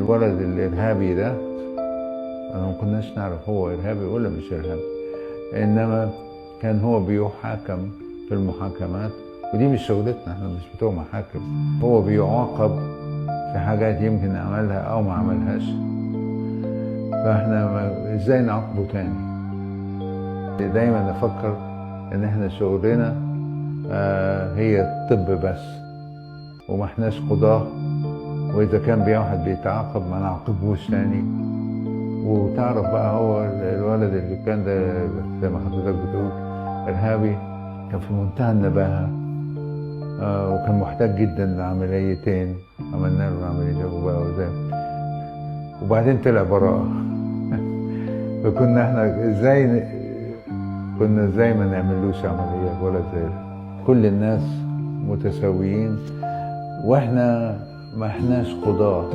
الولد الإرهابي ده أنا ما كناش نعرف هو إرهابي ولا مش إرهابي، إنما كان هو بيحاكم في المحاكمات، ودي مش شغلتنا، احنا مش بتوع محاكم. هو بيعاقب في حاجات يمكن عملها أو ما عملهاش، فاحنا ازاي نعاقبه تاني؟ دايما نفكر ان احنا شغلنا هي الطب بس، وما احناش قضاة، واذا كان واحد بيتعاقب ما نعاقبوش تاني. وتعرف بقى هو الولد اللي كان ده زي ما حضرتك بتقول ارهابي، كان في منتهى النباهة، وكان محتاج جدا لعمليتين، عملنا له عمليتين وبعدين طلع براءة. فكنا احنا ازاي ما نعملوش عملية ولا زي كل الناس متساويين، واحنا ما احناش قضاة.